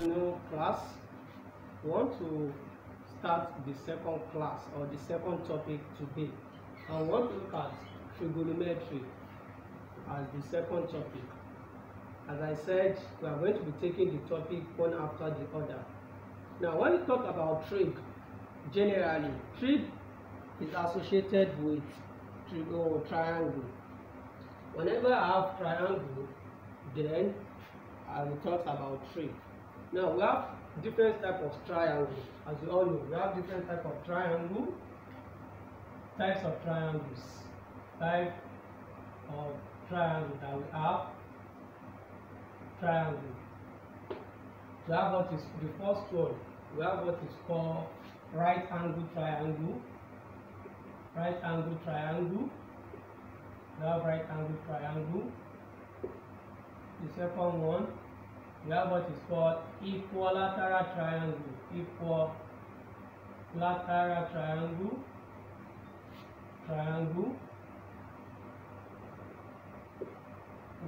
afternoon class. We want to start the second class or the second topic today. I want to look at trigonometry as the second topic. As I said, we are going to be taking the topic one after the other. Now, when we talk about trig, generally, trig is associated with triangle. Whenever I have triangle, then I will talk about trig. Now, we have different types of triangle. As you all know, we have different types of triangle, types of triangles, type of triangle that we have. Triangle. We have what is the first one. We have what is called right angle triangle. Right angle triangle. We have right angle triangle. The second one, we have what is called equilateral triangle. Equilateral triangle. Triangle.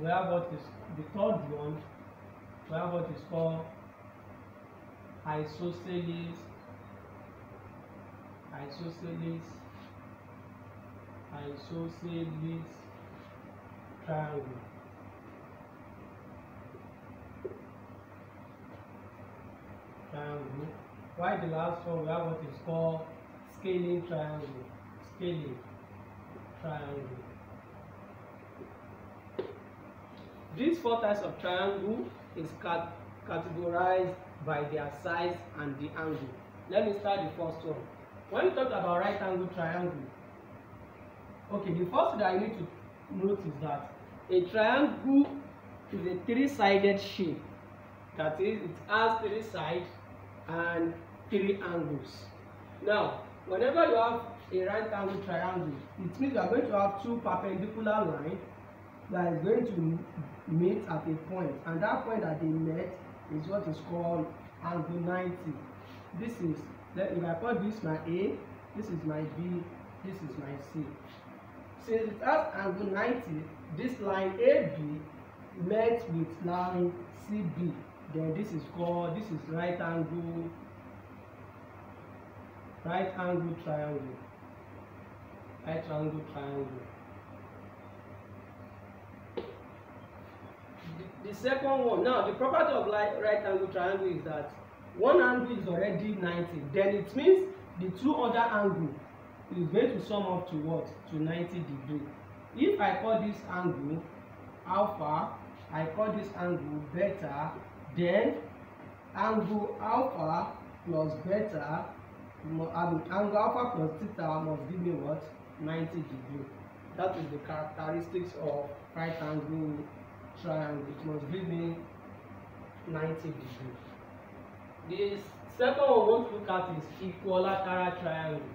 We have what is the third one. We have what is called isosceles. Isosceles triangle. Triangle. While the last one, we have what is called scaling triangle. Scaling triangle. These four types of triangle is categorized by their size and the angle. Let me start the first one. When you talk about right angle triangle, okay, the first thing that you need to note is that a triangle is a three-sided shape. That is, it has three sides and three angles. Now, whenever you have a right angle triangle, it means you are going to have two perpendicular lines that is going to meet at a point, and that point that they met is what is called angle 90. This is, if I call this my A, this is my B, this is my C. Since it has angle 90, this line AB met with line CB, then this is right angle triangle. Right angle triangle. The second one, now the property of right angle triangle is that one angle is already 90, then it means the two other angles is going to sum up to what? To 90 degrees. If I call this angle alpha, I call this angle beta, then angle alpha plus beta, angle alpha plus theta must give me what? 90 degrees. That is the characteristics of right angle triangle. It must give me 90 degrees. The second one we want to look at is equilateral triangle.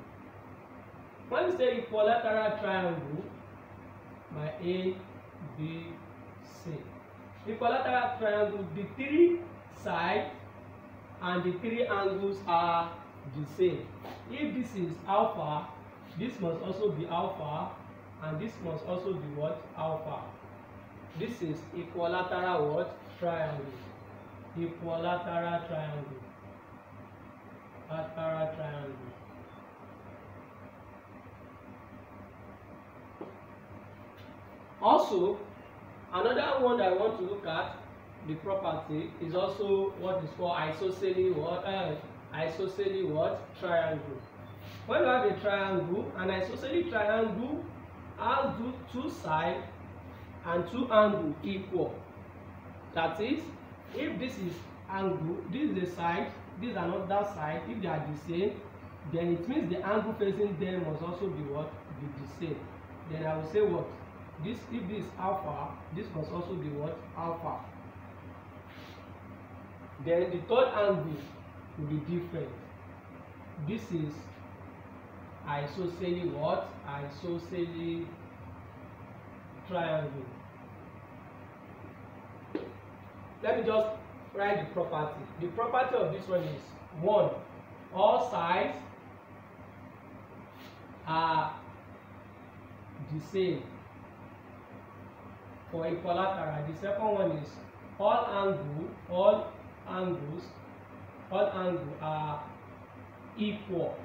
When you say equilateral triangle, by A, B, C. Equilateral triangle, the three sides and the three angles are the same. If this is alpha, this must also be alpha, and this must also be what? Alpha. This is equilateral what? Triangle. Equilateral triangle. Equilateral triangle. Also, another one that I want to look at, the property, is also what is called isosceles triangle. When you have a triangle, an isosceles triangle has two sides and two angles equal. That is, if this is angle, this is a side, this is another side, if they are the same, then it means the angle facing them must also be what? Be the same. Then I will say what? This, if this is alpha, this must also be what? Alpha. Then the third angle will be different. This is isosceles what? Isosceles triangle. Let me just write the property. The property of this one is 1. All sides are the same. For equilateral, the second one is all angles are equal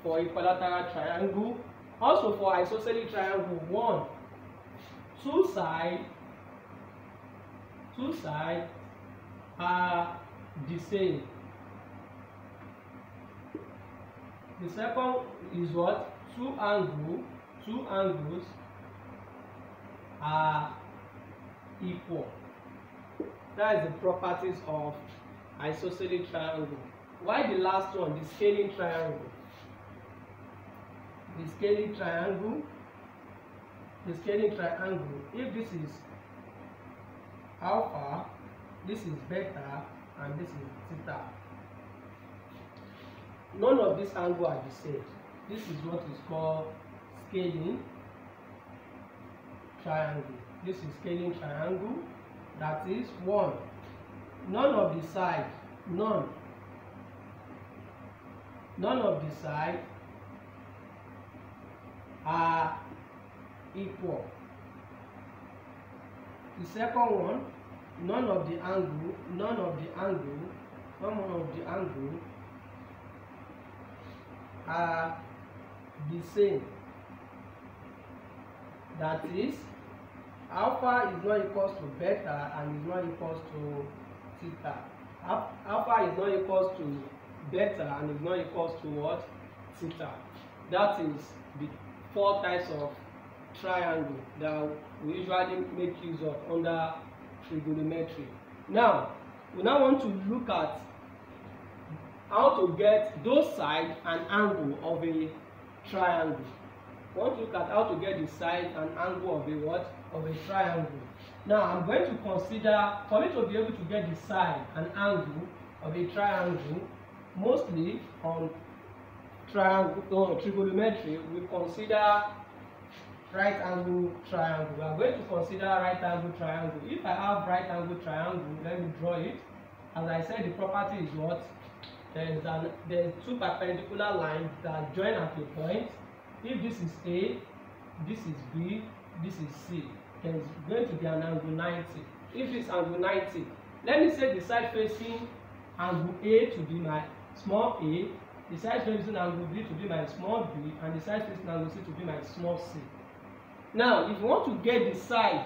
for equilateral triangle. Also for isosceles triangle, two sides are the same. The second is what? Two angles are equal. That is the properties of isosceles triangle. Why the last one, the scaling triangle? The scaling triangle, if this is alpha, this is beta, and this is theta, none of these angles are the same. This is what is called scaling triangle. This is scaling triangle. That is one. None of the sides, none of the sides are equal. The second one, none of the angle are the same. That is, alpha is not equals to beta and is not equals to theta. Alpha is not equals to beta and is not equals to what? Theta. That is the four types of triangle that we usually make use of under trigonometry. Now, we want to look at how to get those sides and angle of a triangle. We want to look at how to get the side and angle of a what? Of a triangle. Now, I'm going to consider, for me to be able to get the side and angle of a triangle, mostly on trigonometry, we consider right angle triangle. We are going to consider right angle triangle. If I have right angle triangle, let me draw it. As I said, the property is what? There is two perpendicular lines that join at a point. If this is A, this is B, this is C, there is going to be an angle 90. If this angle 90, let me say the side facing angle A to be my small a, the side facing angle B to be my small b, and the side facing angle C to be my small c. Now, if you want to get the side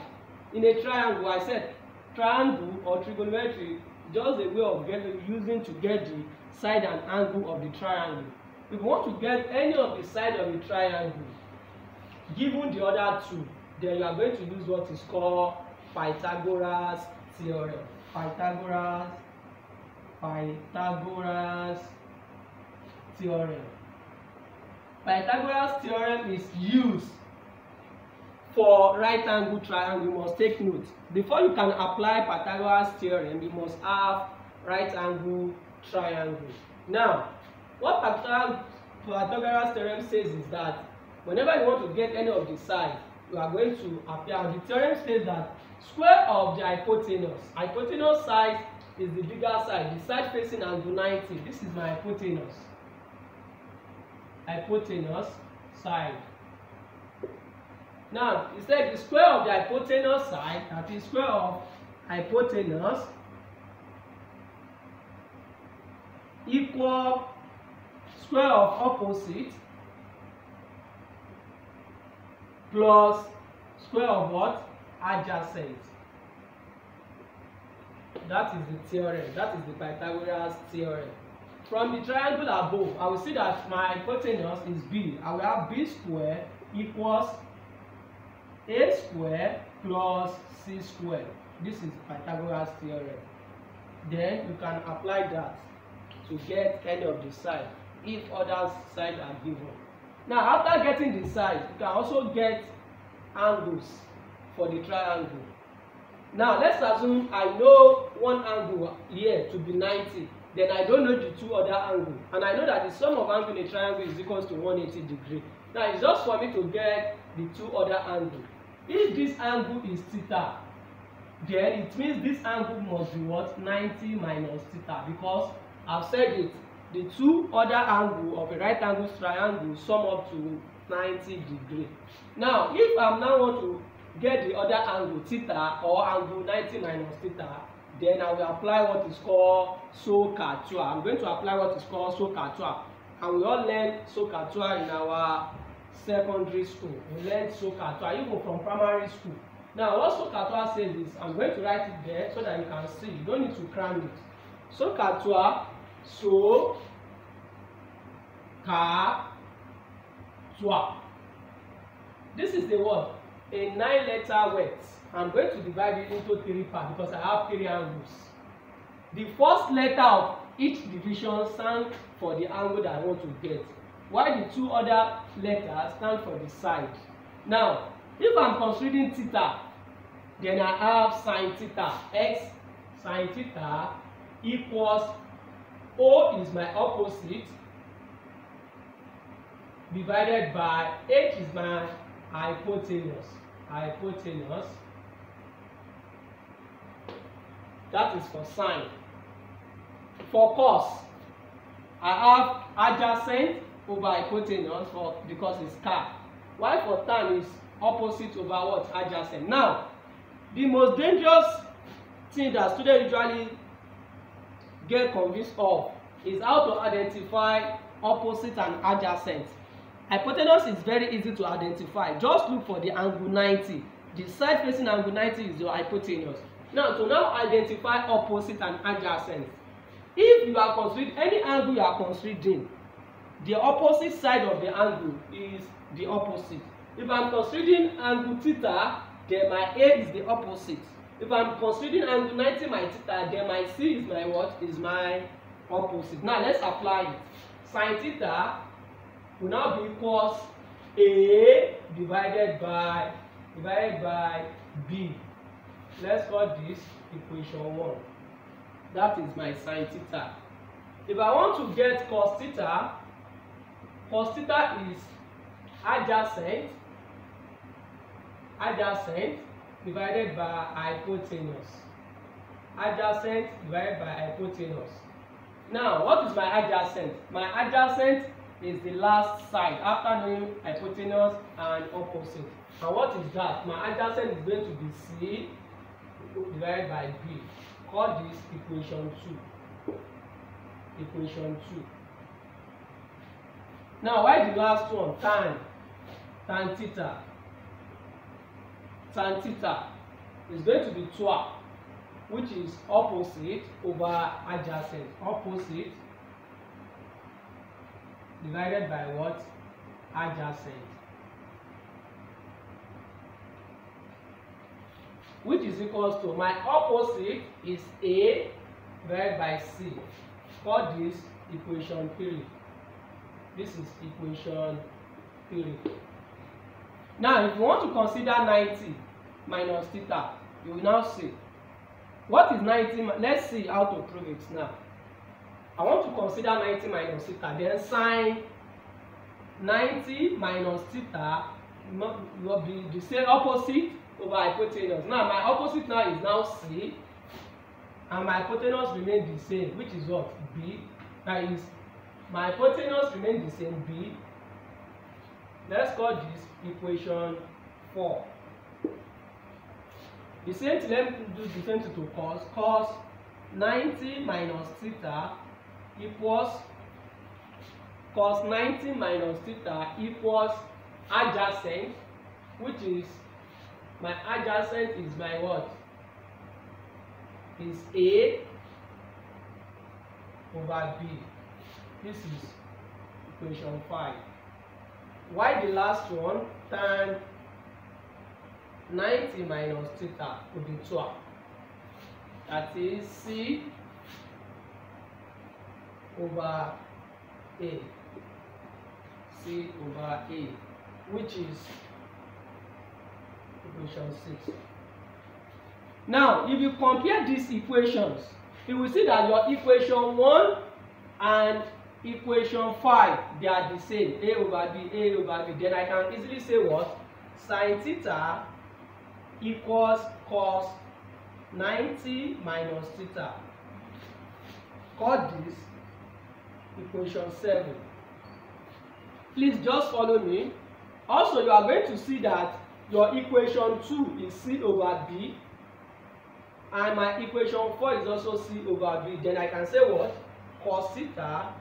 in a triangle, I said triangle or trigonometry, just a way of using to get the side and angle of the triangle. If you want to get any of the side of the triangle, given the other two, then you are going to use what is called Pythagoras theorem. Pythagoras theorem. Pythagoras theorem is used for right angle triangle. You must take note. Before you can apply Pythagoras theorem, you must have right angle triangle. Now, what Pythagoras theorem says is that whenever you want to get any of the sides, you are going to apply. The theorem says that square of the hypotenuse side is the bigger side, the side facing angle 90. This is my hypotenuse side. Now, it said the square of the hypotenuse side, that is square of hypotenuse, equal square of opposite plus square of what? Adjacent. That is the theorem. That is the Pythagoras theorem. From the triangle above, I will see that my hypotenuse is B. I will have B square equals A square plus C square. This is Pythagoras theorem. Then you can apply that to get any of the side if other sides are given. Now, after getting the side, you can also get angles for the triangle. Now, let's assume I know one angle here to be 90. Then I don't know the two other angles. And I know that the sum of angle in a triangle is equal to 180 degrees. Now, it's just for me to get the two other angles. If this angle is theta, then it means this angle must be what? 90 minus theta. Because I've said it, the two other angles of a right angle triangle sum up to 90 degrees. Now, if I now want to get the other angle theta or angle 90 minus theta, then I will apply what is called SOHCAHTOA. I'm going to apply what is called SOHCAHTOA, and we all learn SOHCAHTOA in our secondary school. We learned SOHCAHTOA even from primary school. Now what SOHCAHTOA says is, I'm going to write it there so that you can see. You don't need to cram it. SOHCAHTOA, SOHCAHTOA. This is the word, a 9-letter word. I'm going to divide it into 3 parts because I have 3 angles. The first letter of each division stands for the angle that I want to get, while the 2 other letters stand for the side. Now, if I'm considering theta, then I have sine theta. X sine theta equals O is my opposite divided by H is my hypotenuse. That is for sine. For cos, I have adjacent over hypotenuse because it's car. While for tan is opposite over what? Adjacent. Now, the most dangerous thing that students usually get convinced of is how to identify opposite and adjacent. Hypotenuse is very easy to identify. Just look for the angle 90. The side facing angle 90 is your hypotenuse. Now, to now identify opposite and adjacent, if you are considering any angle you are considering, the opposite side of the angle is the opposite. If I'm considering angle theta, then my A is the opposite. If I'm considering angle 90 my theta, then my C is my what? Is my opposite. Now let's apply it. Sin theta will now be equals A divided by B. Let's call this equation 1. That is my sin theta. If I want to get cos theta is adjacent divided by hypotenuse. Adjacent divided by hypotenuse. Now, what is my adjacent? My adjacent is the last side after knowing hypotenuse and opposite. And what is that? My adjacent is going to be C divided by B. Call this equation 2. Equation 2. Now, why the last one? Tan theta. Tan theta is going to be 2, which is opposite over adjacent. Opposite divided by what? Adjacent. Which is equals to, my opposite is A divided by C. Call this equation 3. This is equation 3. Now, if you want to consider 90 minus theta, you will now see. What is 90? Let's see how to prove it now. I want to consider 90 minus theta. Then sine 90 minus theta will be the same opposite over hypotenuse. Now, my opposite now is now C, and my hypotenuse remains the same, which is what? B. That is, my hypotenuse remains the same, B. Let's call this equation 4. The same thing, let me do the same thing to cos. Cos 90 minus theta equals cos 90 minus theta equals adjacent, which is my adjacent is my what? Is A over B. This is equation 5. Why the last one? Tan 90 minus theta will be 2. That is C over A. C over A, which is equation 6. Now, if you compare these equations, you will see that your equation 1 and equation 5, they are the same. A over B, A over B. Then I can easily say what? Sin theta equals cos 90 minus theta. Call this equation 7. Please just follow me. Also, you are going to see that your equation 2 is C over B. and my equation 4 is also C over B. Then I can say what? Cos theta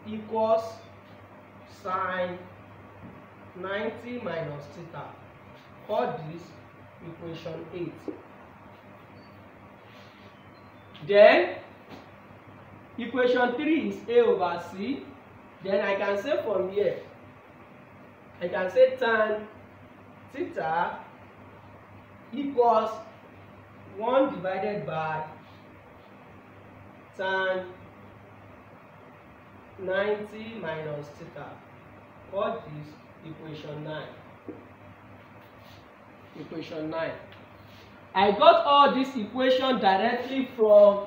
equals sine 90 minus theta. Call this equation 8. Then equation 3 is A over C. Then I can say from here, I can say tan theta equals 1 divided by tan 90 minus theta. Call this equation 9. Equation 9. I got all this equation directly from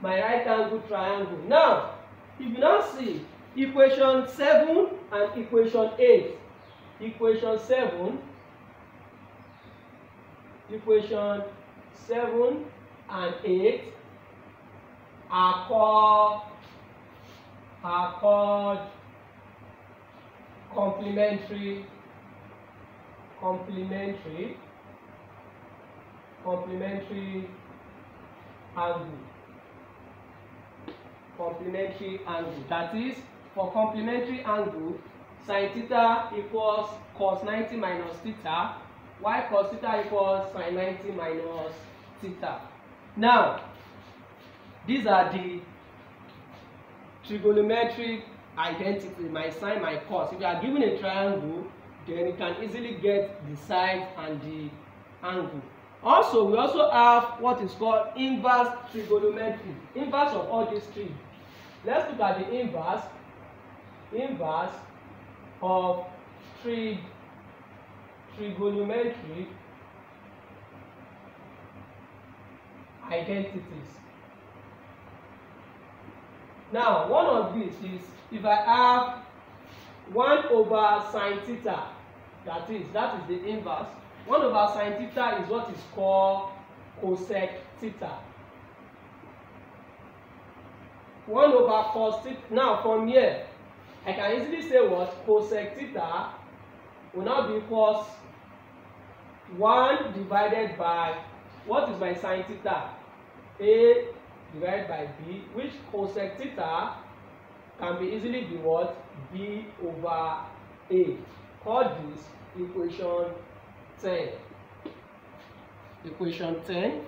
my right angle triangle. Now, if you now see equation 7 and equation 8, equation 7 and 8 are called complementary angle. Complementary angle. That is, for complementary angle, sin theta equals cos 90 minus theta, while cos theta equals sin 90 minus theta. Now, these are the trigonometric identity, my sine, my cos. If you are given a triangle, then you can easily get the side and the angle. Also, we also have what is called inverse trigonometry. Inverse of all these three. Let's look at the inverse of trigonometry identities. Now, one of these is if I have 1 over sin theta, that is the inverse. 1 over sin theta is what is called cosec theta. 1 over cos theta. Now, from here, I can easily say what? Cosec theta will now be equals 1 divided by, what is my sin theta? A divided by B, which cosec theta can be easily be what? B over A. Call this equation 10. Equation 10.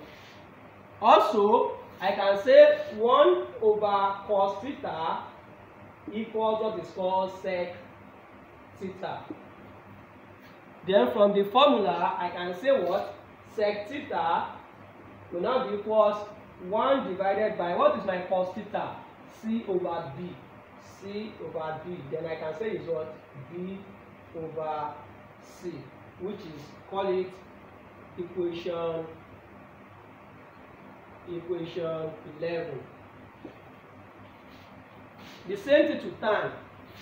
Also, I can say 1 over cos theta equals what is called sec theta. Then from the formula, I can say what? Sec theta will now be equals 1 divided by, what is my cos theta? C over B. C over B. Then I can say is what? B over C, which is, call it equation 11. The same thing to tan.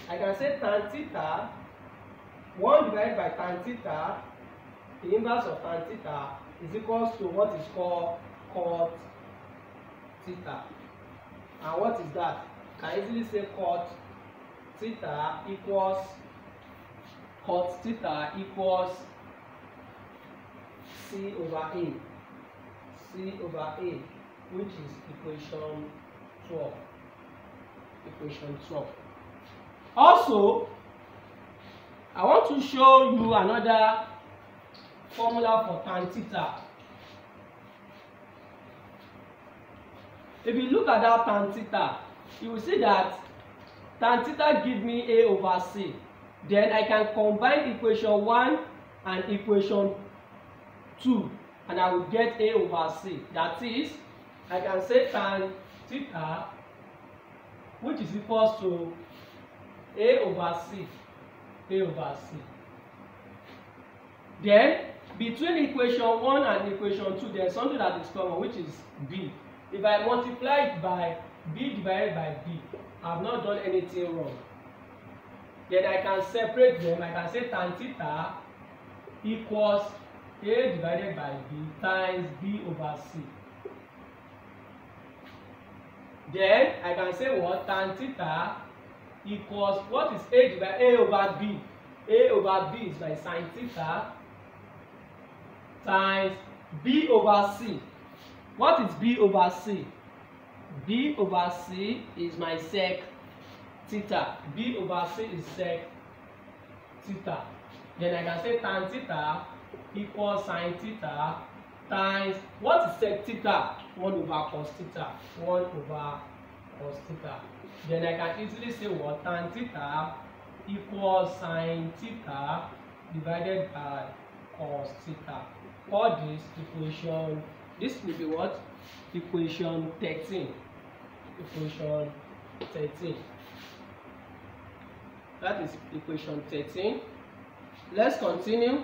I can say tan theta, 1 divided by tan theta, the inverse of tan theta is equals to what is called cot theta. And what is that? Can easily say cot theta equals C over A. C over A, which is equation 12. Equation 12. Also, I want to show you another formula for tan theta. If you look at that tan theta, you will see that tan theta gives me A over C. Then I can combine equation 1 and equation 2, and I will get A over C. That is, I can say tan theta, which is equals to A over C. A over C. Then, between equation 1 and equation 2, there is something that is common, which is B. If I multiply it by B divided by B, I have not done anything wrong. Then I can separate them. I can say tan theta equals A divided by B times B over C. Then I can say what? Tan theta equals, what is A divided A over B? A over B is by sin theta times B over C. What is B over C? B over C is my sec theta. B over C is sec theta. Then I can say tan theta equals sin theta times, what is sec theta? 1 over cos theta. 1 over cos theta. Then I can easily say what? Tan theta equals sin theta divided by cos theta. Call this equation, this will be what? Equation 13. Equation 13. That is equation 13. Let's continue.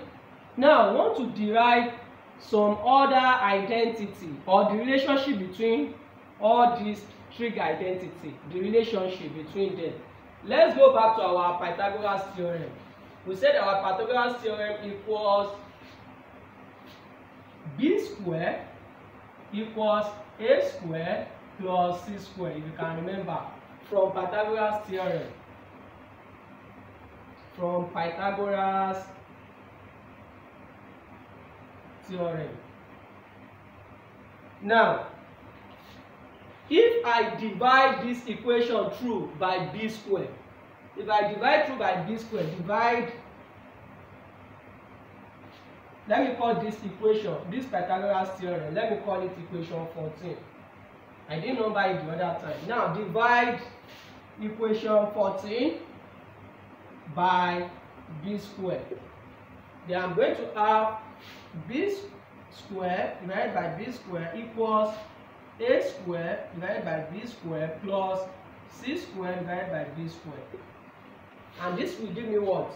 Now I want to derive some other identity or the relationship between all these trig identity, the relationship between them. Let's go back to our Pythagoras theorem. We said our Pythagoras theorem equals b squared equals a squared plus c squared, if you can remember from Pythagoras theorem. From Pythagoras theorem. Now, if I divide this equation through by b squared, if I divide through by b squared, divide, let me call this equation, this Pythagoras theorem, let me call it equation 14. I didn't number it the other time. Now divide equation 14 by b squared. Then I'm going to have b squared divided by b squared equals a squared divided by b squared plus c squared divided by b squared. And this will give me what?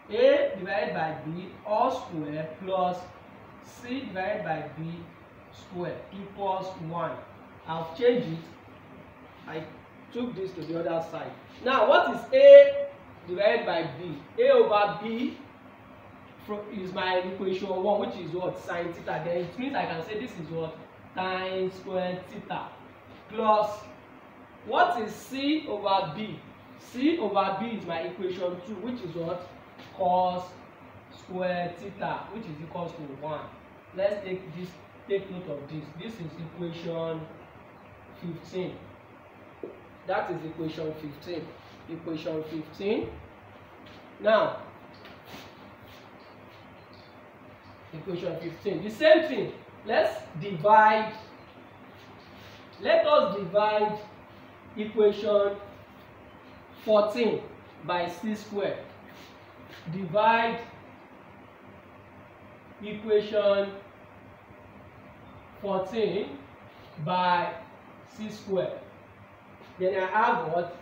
A divided by b all squared plus c divided by b squared equals 1. I've changed it. I took this to the other side. Now what is a divided by b? A over b is my equation 1, which is what? Sin theta. Then it means I can say this is what? Tan squared theta plus what is c over b? C over b is my equation 2, which is what? Cos squared theta, which is equals to 1. Let's take note of this. This is equation 15. That is equation 15. Equation 15. Now, equation 15. The same thing. Let's divide. Let us divide equation 14 by c squared. Divide equation 14 by c squared. Then I have what?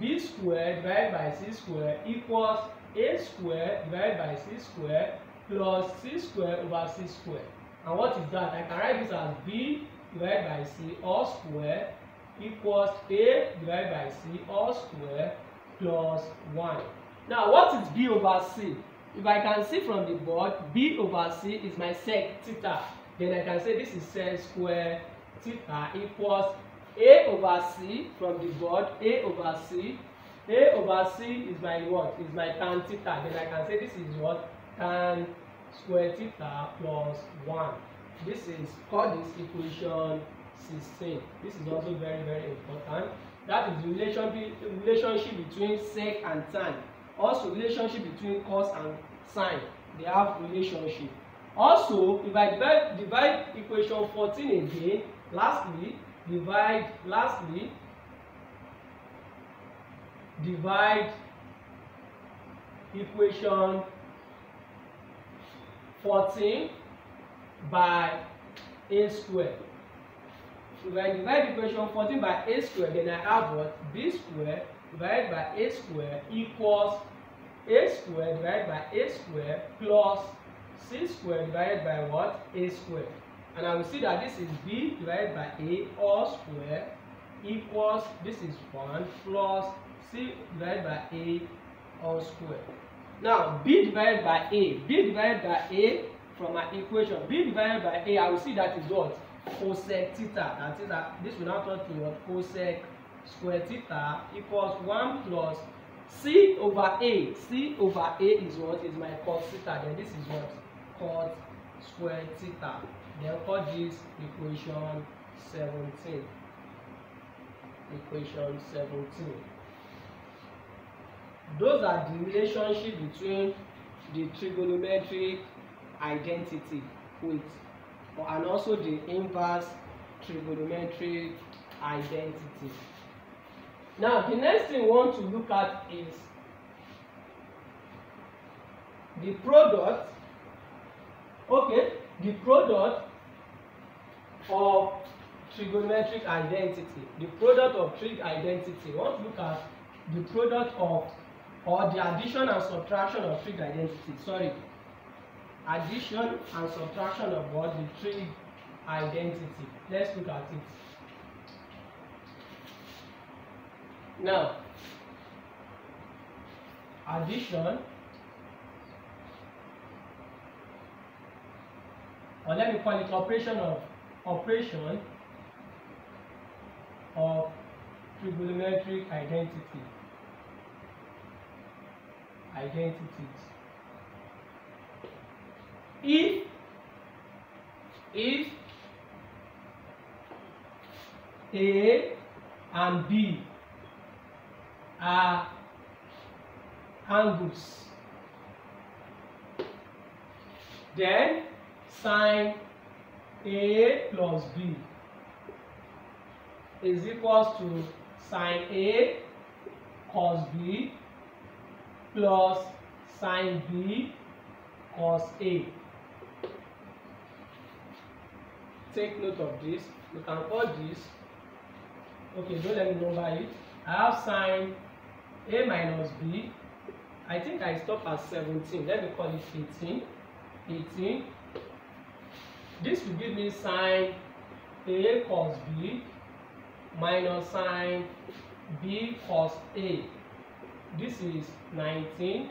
B squared divided by c squared equals a squared divided by c squared plus c squared over c squared. And what is that? I can write this as b divided by c all squared equals a divided by c all squared plus 1. Now what is b over c? If I can see from the board, b over c is my sec theta. Then I can say this is sec square theta equals a over c from the board, a over c. A over c is my what? Is my tan theta. Then I can say this is what? Tan square theta plus 1. This is called this equation 16. This is also very, very important. That is the relationship between sec and tan. Also relationship between cos and sine. They have relationship. Also, if I divide equation 14 again, lastly divide equation 14 by a squared. If I divide equation 14 by a squared, then I have what? B squared divided by a squared equals a squared divided by a squared plus c squared divided by what? A squared. And I will see that this is b divided by a all squared equals, this is 1 plus c divided by a all squared. Now b divided by a, from my equation, b divided by a, I will see that is what? Cosec theta. That is that this will now turn to what? Cosec square theta equals 1 plus c over a. C over a is what? Is my cos theta. Then this is what? Cos square theta. Then call this equation 17. Equation 17. Those are the relationship between the trigonometric identity with and also the inverse trigonometric identity. Now the next thing we want to look at is the product, the product of trigonometric identity. The product of trig identity. We want to look at the product of or the addition and subtraction of trig identity. Sorry. Addition and subtraction of what? The trig identity. Let's look at it. Now, addition, or let me call it operation of trigonometric identities. If A and B are angles, then sine A plus B is equals to sine A cos B plus sine B cos A. Take note of this. You can call this, okay, don't let me number it. I have sine A minus B. I think I stop at 17. Let me call it 18. 18. This will give me sine A cos B minus sine B cos A. This is 19.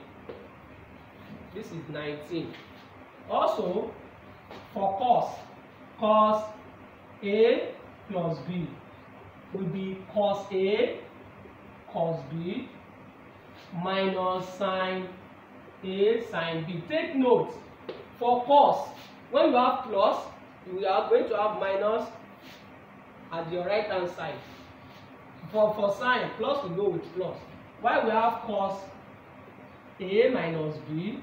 This is 19. Also, for cos A plus B will be cos A cos B minus sine A sine B. Take note, for cos, when you have plus, you are going to have minus at your right hand side. For sine, plus will go with plus. While we have cos A minus B,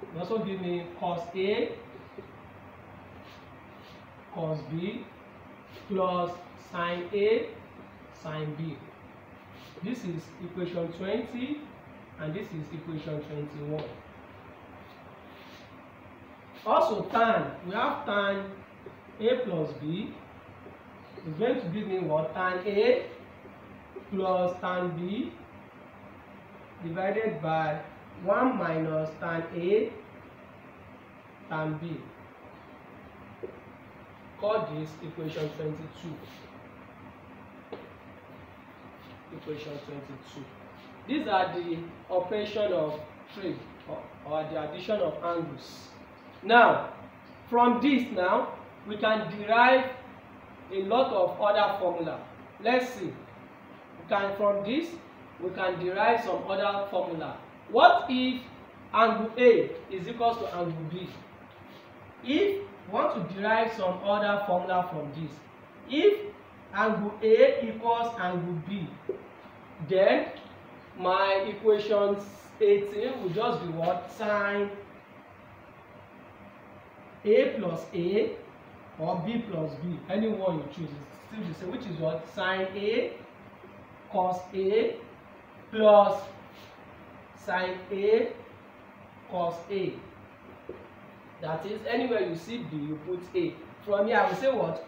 it also give me cos A cos B plus sine A sine B. This is equation 20 and this is equation 21. Also tan, we have tan A plus B is going to give me what? Tan A plus tan B divided by 1 minus tan A tan B. Call this equation 22. Equation 22. These are the operation of trig or the addition of angles. Now, from this now, we can derive a lot of other formula. Let's see. From this, we can derive some other formula. What if angle A is equals to angle B? If we want to derive some other formula from this, if angle A equals angle B, then my equation 18 will just be what? Sine A plus A or B plus B, any one you choose, it's still the same, which is what? Sine A cos A plus sine A cos A. That is, anywhere you see B, you put A. From here, I will say what?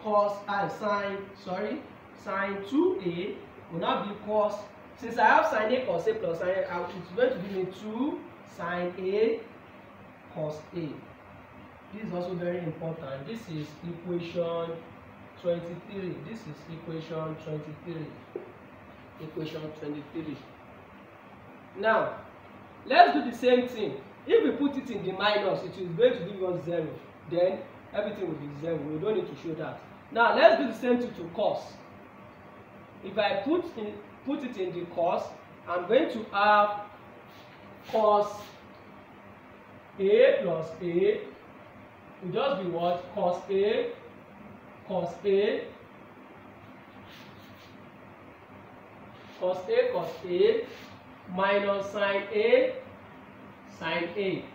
Sine 2A will now be cos. Since I have sine A cos A plus sine A, it's going to give me 2 sine A cos A. This is also very important. This is equation 23. This is equation 23. Equation 23. Now, let's do the same thing. If we put it in the minus, it is going to give us 0. Then everything will be 0. We don't need to show that. Now, let's do the same thing to cos. If I put it in the cos, I'm going to have cos A plus A will just be what? Cos A, cos A, cos A, cos A, minus sin A, sin A.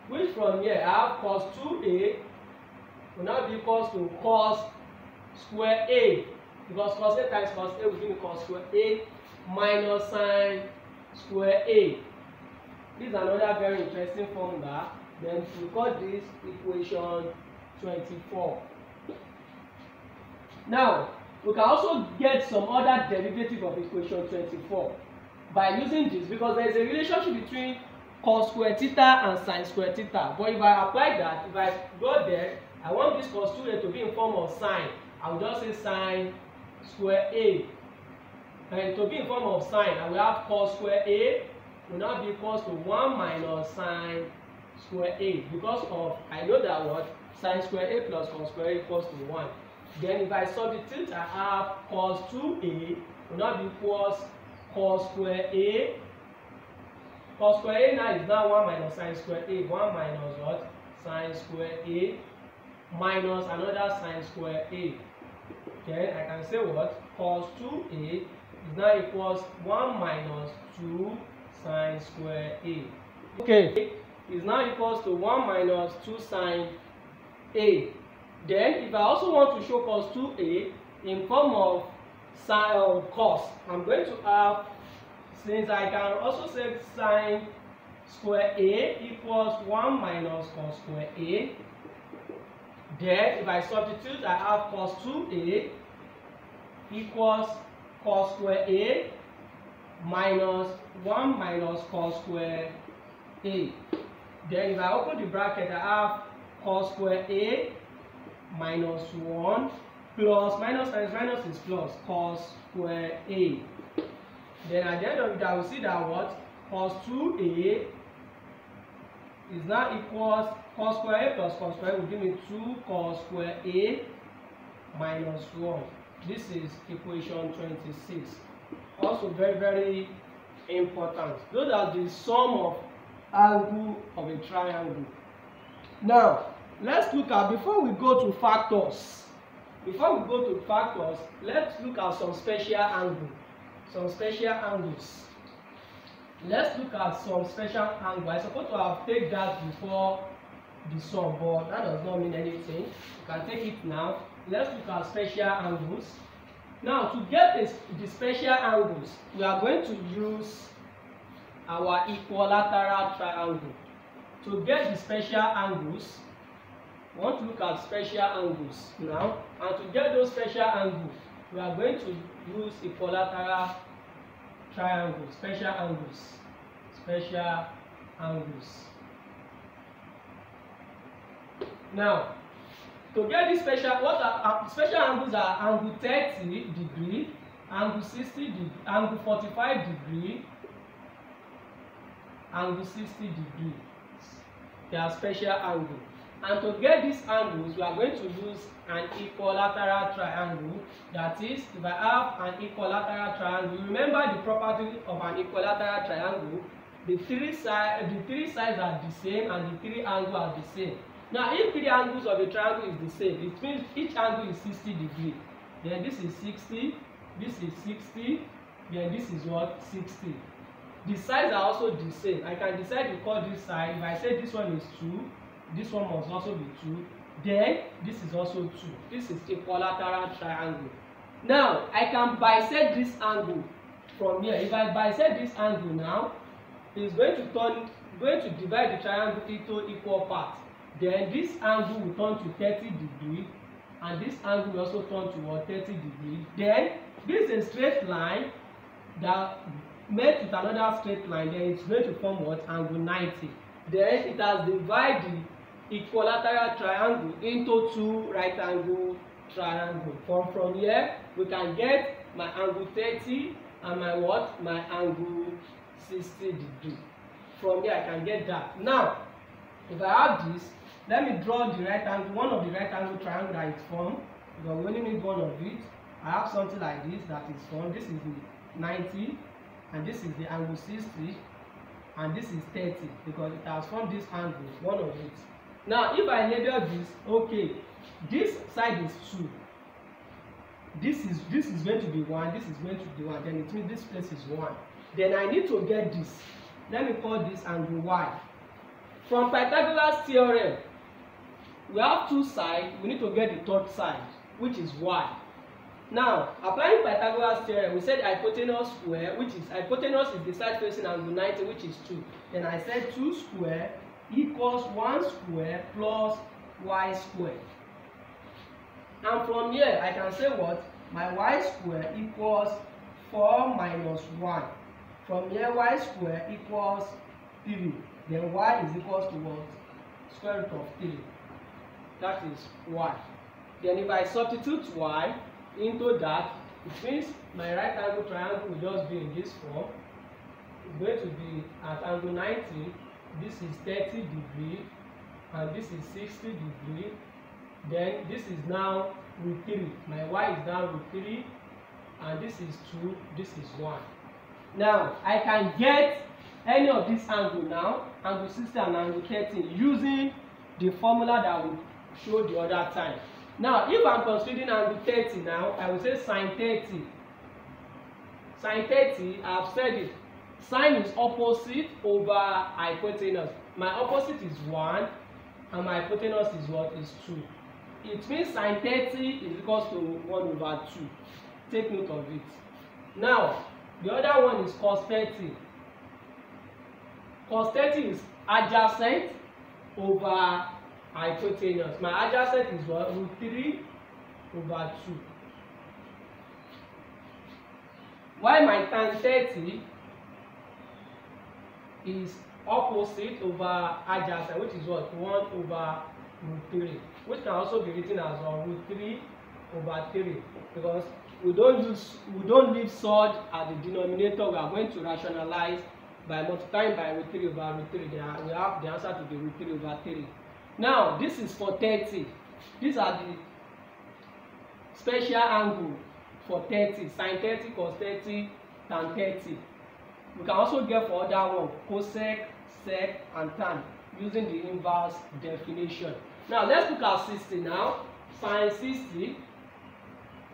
Which from here I have cos 2A will now be equals to cos square A, because cos A times cos A will give me cos square A minus sin square A. This is another very interesting formula. Then we call this equation 24. Now, we can also get some other derivative of equation 24 by using this, because there is a relationship between cos square theta and sin square theta. But if I apply that, if I go there, I want this cos 2A to be in form of sine. I will just say sine square A. And to be in form of sine, I will have cos square A will now be equals to 1 minus sine square A, because of, I know that what? Sine square A plus cos square A equals to 1. Then if I substitute, I have cos 2A will now be equals cos square A. Cos square A now is now 1 minus sine square A. 1 minus what? Sine square A minus another sine square A. Then I can say what? Cos 2A is now equals 1 minus 2 sine square A. Okay, is now equals to 1 minus 2 sine A. Then if I also want to show cos 2A in form of sine or cos, I'm going to have, since I can also say sine square A equals 1 minus cos square A. Then if I substitute, I have cos 2A equals cos square A minus 1 minus cos square A. Then if I open the bracket, I have cos square A minus 1 plus minus times minus is plus cos square A. Then at the end of it, I will see that what? Cos 2A is now equals cos square A plus cos square A will give me 2 cos square A minus 1. This is equation 26. Also very, very important. Those are the sum of angle of a triangle. Now, let's look at, before we go to factors, let's look at some special angles. Let's look at some special angle. I supposed to have taken that before the sum, but that does not mean anything. You can take it now. Let's look at special angles. Now, to get the special angles, we are going to use our equilateral triangle. To get the special angles, we want to look at special angles now. And to get those special angles, we are going to use equilateral triangle, special angles. Now, to get this special, what are special angles? Are angle 30 degree, angle 60 degree, angle 45 degree, angle 60 degree. They are special angles. And to get these angles, we are going to use an equilateral triangle. That is, if I have an equilateral triangle, remember the property of an equilateral triangle. The three sides are the same and the three angles are the same. Now, if three angles of a triangle is the same, it means each angle is 60 degrees. Then this is 60, this is 60, then this is what? 60. The sides are also the same. I can decide to call this side. If I say this one is 2, this one must also be 2. Then this is also 2. This is equilateral triangle. Now, I can bisect this angle from here. If I bisect this angle now, it's going to divide the triangle into equal parts. Then this angle will turn to 30 degrees, and this angle will also turn to what? 30 degrees. Then this is a straight line that met with another straight line. Then it's going to form what? Angle 90. Then it has divided the equilateral triangle into two right angle triangles. From here, we can get my angle 30 and my what? My angle 60 degrees. From here, I can get that. Now, if I have this, let me draw the right angle, one of the right angle triangle that is formed. Because we only need one of it. I have something like this that is formed. This is the 90, and this is the angle 60, and this is 30, because it has formed this angle, one of it. Now if I label this, okay, this side is 2. This is going to be 1, this is going to be 1, then it means this place is 1. Then I need to get this. Let me call this angle y. From Pythagoras theorem, we have 2 sides, we need to get the third side, which is y. Now, applying Pythagoras theorem, we said hypotenuse square, which is hypotenuse is the side facing angle 90, which is 2. Then I said 2 square equals 1 square plus y square. And from here, I can say what? My y square equals 4 minus 1. From here, y square equals 3. Then y is equals to what? Square root of 3. That is y. Then if I substitute y into that, it means my right angle triangle will just be in this form. It's going to be at angle 90. This is 30 degrees and this is 60 degrees. Then this is now root 3. My y is now root 3 and this is 2, this is 1. Now I can get any of this angle now, angle 60 and angle 30, using the formula that we showed the other time. Now if I'm considering angle 30 now, I will say sine 30. Sine 30, I have said it. Sine is opposite over hypotenuse. My opposite is 1 and my hypotenuse is what? Is 2. It means sine 30 is equals to 1 over 2. Take note of it. Now, the other one is cos 30. Cos 30 is adjacent over hypotenuse. My adjacent is what? Root 3 over 2. While my tan 30 is opposite over adjacent, which is what? 1 over root 3, which can also be written as root 3 over 3, because we don't leave surd at the denominator. We are going to rationalize by multiplying by root 3 over root 3. We have the answer to be root 3 over 3. Now this is for 30. These are the special angle for 30, sine 30, cos 30, tan 30. We can also get for other one, cosec, sec, and tan, using the inverse definition. Now let's look at 60 now. Sine 60.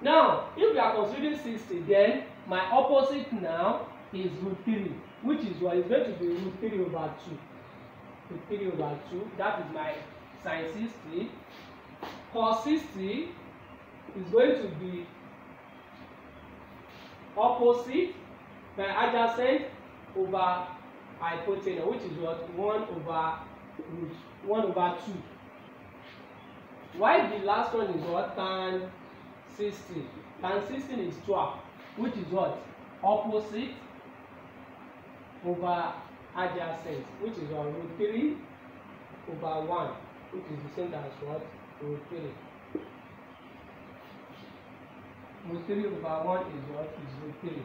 Now, if we are considering 60, then my opposite now is root 3, which is what is going to be root 3 over 2. Root 3 over 2, that is my sine 60. Cos 60 is going to be opposite by adjacent over hypotenuse, which is what? 1 over 2. While the last one is what? Tan 60. Tan 60 is 12, which is what? Opposite over adjacent, which is what? Root 3 over 1, which is the same as what? Root 3. Root 3 over 1 is what? Is root 3.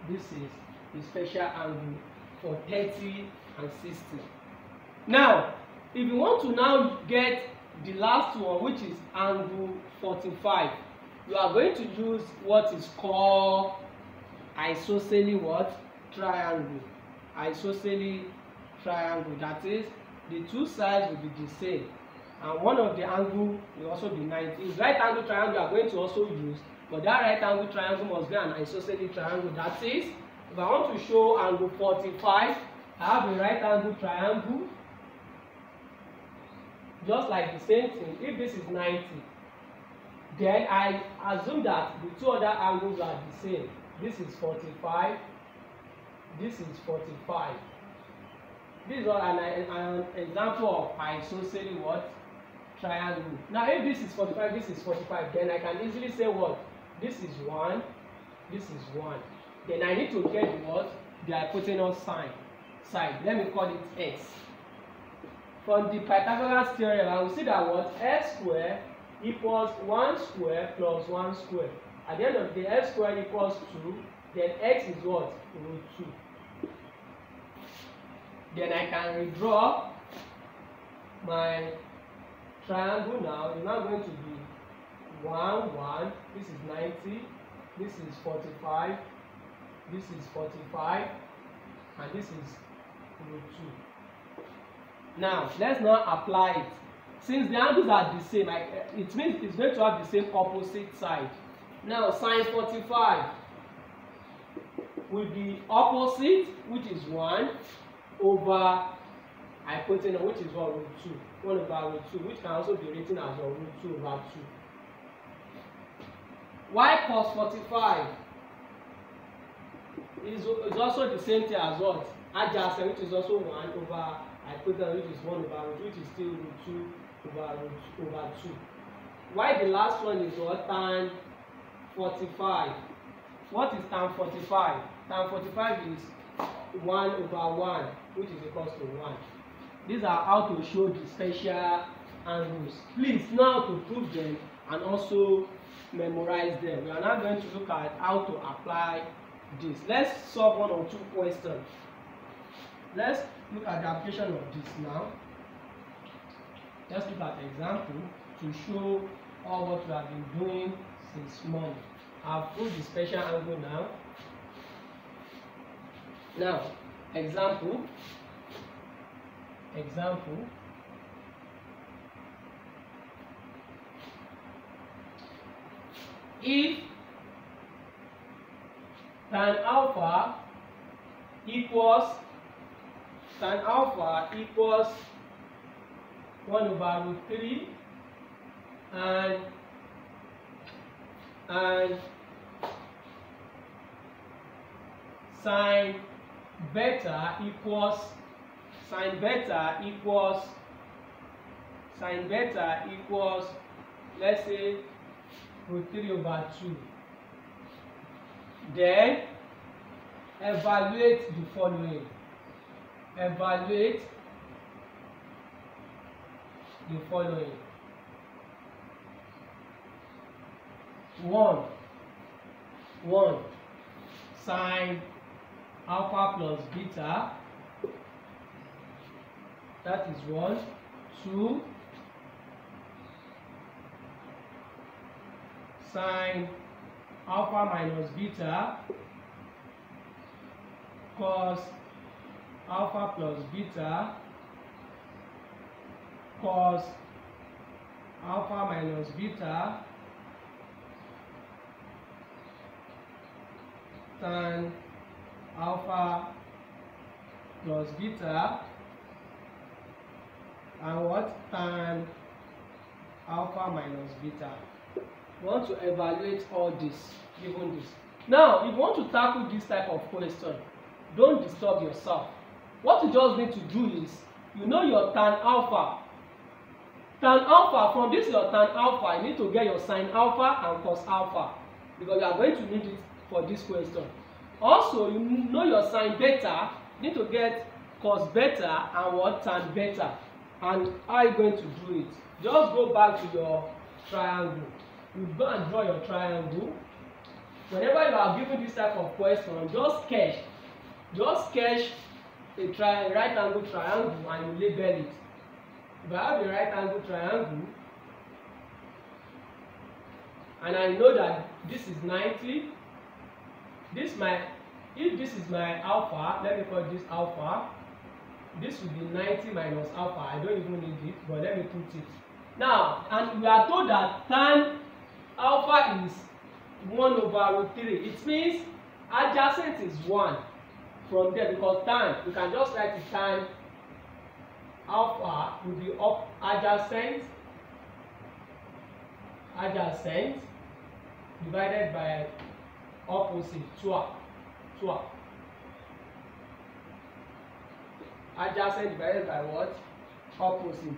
This is the special angle for 30 and 60. Now, if you want to now get the last one, which is angle 45, you are going to use what is called isosceles what? Triangle. Isosceles triangle. That is, the two sides will be the same, and one of the angle will also be 90. It's right angle triangle you are going to also use, but that right angle triangle must be an isosceles triangle. That is, if I want to show angle 45, I have a right angle triangle, just like the same thing. If this is 90, then I assume that the two other angles are the same. This is 45, this is 45. This is an example of isosceles what? Triangle. Now if this is 45, this is 45, then I can easily say what? This is 1, this is 1. Then I need to get what? The hypotenuse side. Let me call it S. From the Pythagoras theorem, I will see that what? S square equals 1 square plus 1 square. At the end of the day, S square equals 2, then X is what? Root 2. Then I can redraw my triangle now. It's now going to be 1, 1. This is 90. This is 45. This is 45. And this is root 2. Now let's now apply it. Since the angles are the same, it means it's going to have the same opposite side. Now sine 45 will be opposite, which is 1 over hypotenuse, which is what, root 2. 1 over root 2, which can also be written as root 2 over 2. Y cos 45 is also the same thing as what? Adjacent, which is also 1 over hypotenuse, which is 1 over root 2, which is still root 2 over 2. Why the last one is what? Tan 45. What is tan 45? Tan 45 is 1 over 1, which is equals to 1. These are how to show the special angles. Please know how to prove them and also memorize them. We are now going to look at how to apply this. Let's solve 1 or 2 questions. Let's look at the application of this now. Let's look at the example to show all what we have been doing since morning. I've proved the special angle now. Now, example. If tan alpha equals 1 over root 3 and sine beta equals let's say root 3 over 2. Then evaluate the following. One sine alpha plus beta, that is 1. 2 sine alpha minus beta cos alpha plus beta cos alpha minus beta tan alpha plus beta and what? Tan alpha minus beta. We want to evaluate all this given this. Now, if you want to tackle this type of question, don't disturb yourself. What you just need to do is, you know your tan alpha. Tan alpha, from this your tan alpha, you need to get your sine alpha and cos alpha, because you are going to need it for this question. Also, you know your sine beta, you need to get cos beta and what? Tan beta. And how are you going to do it? Just go back to your triangle. You go and draw your triangle. Whenever you are given this type of question, just sketch a right angle triangle and you label it. If I have a right angle triangle and I know that this is 90, if this is my alpha, let me call this alpha. This will be 90 minus alpha. I don't even need it, but let me put it. Now, and we are told that tan alpha is 1 over root 3. It means adjacent is 1 from there, because tan, you can just write it, tan alpha will be up adjacent divided by opposite 12. Adjacent divided by what? Opposite.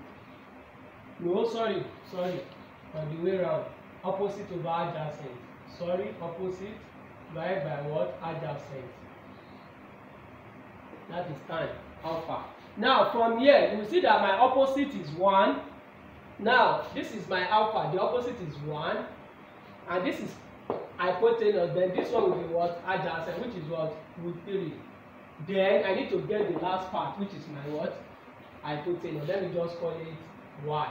No, sorry, or the way around. Opposite over adjacent. Opposite divided by what? Adjacent. That is tan alpha. Now from here you will see that my opposite is 1. Now this is my alpha, the opposite is 1, and this is hypotenuse. Then this one will be what? Adjacent, which is what? Root 3. Then I need to get the last part, which is my what? Hypotenuse. Let me just call it y.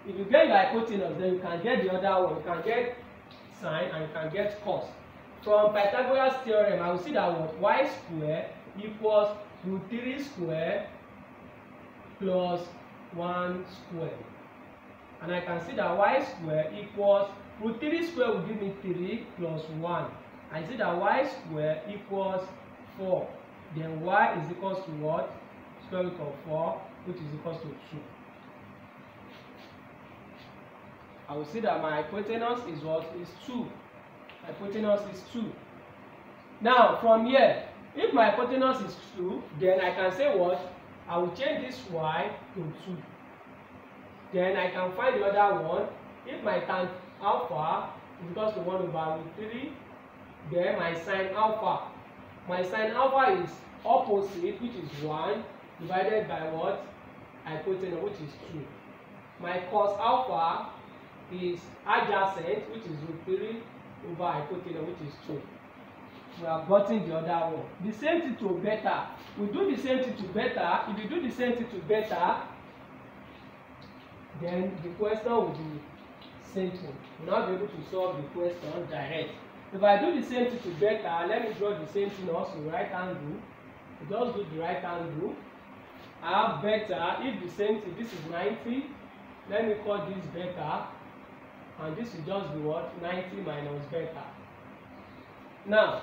If you get your hypotenuse, then you can get the other one. You can get sine and you can get cos. From Pythagoras theorem, I will see that what? Y square equals root 3 square plus 1 square. And I can see that y square equals root 3 square will give me 3 plus 1. I see that y square equals 4. Then y is equals to what? Square root of 4, which is equals to 2. I will see that my hypotenuse is what? Is 2. Hypotenuse is 2. Now from here, if my hypotenuse is 2, then I can say what? I will change this y to 2. Then I can find the other one. If my tan alpha is equals to 1 over root 3, then my sin alpha. My sin alpha is opposite, which is 1, divided by what? Hypotenuse, which is 2. My cos alpha is adjacent, which is root 3 over hypotenuse, which is 2. We have gotten the other one. The same thing to beta. We do the same thing to beta. If you do the same thing to beta, then the question will be simple. You'll not be able to solve the question direct. If I do the same thing to beta, let me draw the same thing also, right angle. Just do the right angle. I have beta. If the same thing, this is 90. Let me call this beta. And this will just be what? 90 minus beta. Now,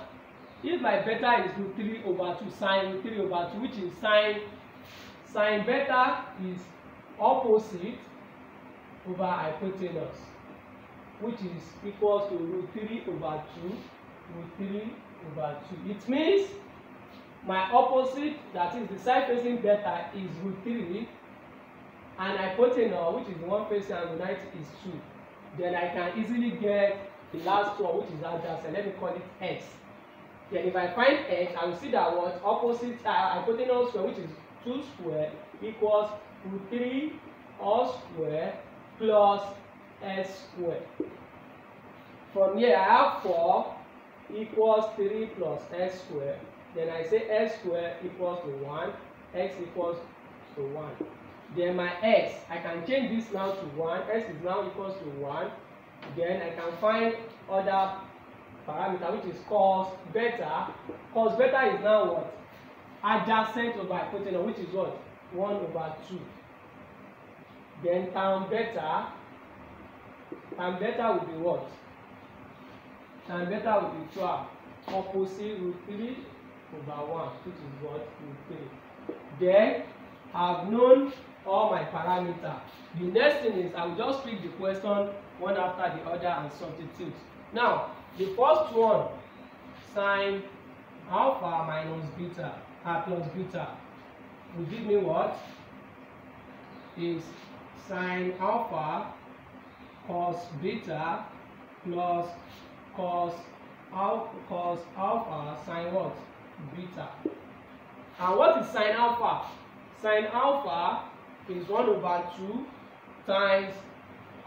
if my beta is root 3 over 2, sine root 3 over 2, which is sine beta is opposite over hypotenuse, which is equals to root 3 over 2, root 3 over 2. It means my opposite, that is the side facing beta, is root 3, and hypotenuse, which is the one facing angle 90, is 2. Then I can easily get the last one, which is adjacent. Let me call it x. Then if I find x, I will see that what? Opposite hypotenuse square, which is 2 square, equals root 3 all square plus s square. From here, I have 4 equals 3 plus s square. Then I say s square equals to 1, x equals to 1. Then my x, I can change this now to 1, x is now equals to 1. Then I can find other parameter, which is cos beta. Cos beta is now what? Adjacent over hypotenuse, which is what? 1 over 2. Then tan beta will be what? Tan beta will be 12. Opposite root 3 over 1, which is what? Root 3. Then I have known all my parameters. The next thing is I will just pick the question one after the other and substitute. Now, the first one, sine alpha minus beta, plus beta, will give me what? Is sine alpha cos beta plus cos alpha sine what? Beta. And what is sine alpha? Sine alpha is 1 over 2 times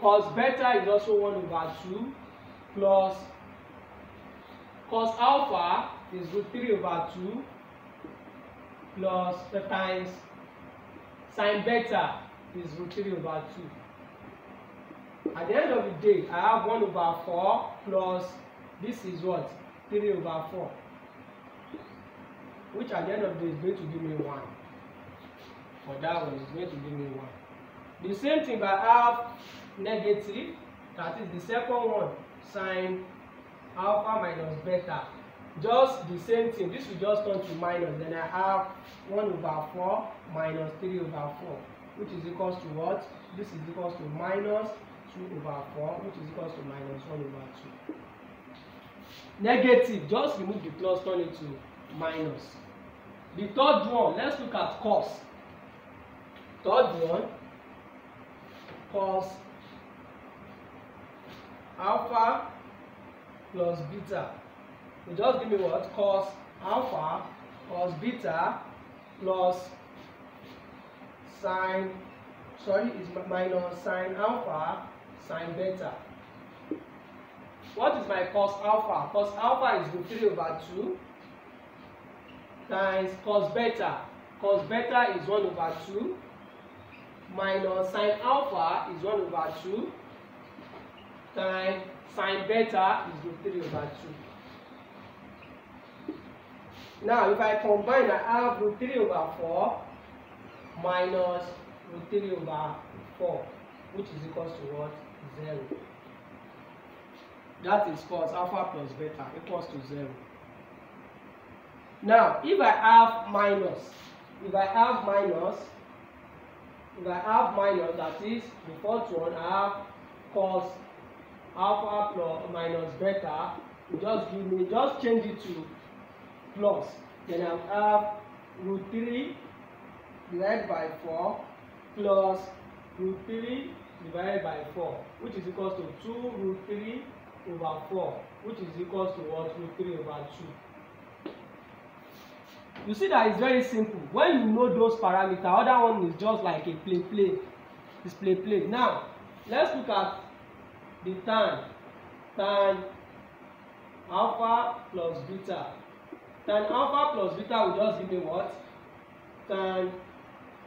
cos beta is also 1 over 2 plus cos alpha is root 3 over 2 plus the times sine beta is root 3 over 2. At the end of the day, I have 1 over 4 plus this is what? 3 over 4. Which at the end of the day is going to give me 1. For that one is going to give me 1. The same thing, but I have negative, that is the second one, sine alpha minus beta. Just the same thing. This will just turn to minus. Then I have 1 over 4 minus 3 over 4, which is equals to what? This is equals to minus 2 over 4, which is equals to minus 1 over 2. Negative, just remove the plus, turn it to minus. The third one, let's look at cos. Third one, cos alpha plus beta. You just give me what? Cos alpha cos beta plus sine, is minus sine alpha sine beta. What is my cos alpha? Cos alpha is root 3 over 2 times cos beta. Cos beta is 1 over 2 minus sine alpha is 1 over 2 times sine beta is root 3 over 2. Now, if I combine, I have root 3 over 4 minus root 3 over 4, which is equals to what? 0. That is cos alpha plus beta equals to 0. Now, if I have minus, that is the first one, I have cos alpha plus minus beta, just change it to plus. Then I have root 3 divided by 4 plus root 3 divided by 4, which is equals to 2 root 3 over 4, which is equals to what? Root 3 over 2. You see that it's very simple. When you know those parameters, other one is just like a play. It's play. Now, let's look at the tan alpha plus beta. Tan alpha plus beta will just give me what? Tan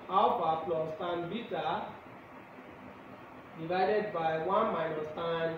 alpha plus tan beta divided by 1 minus tan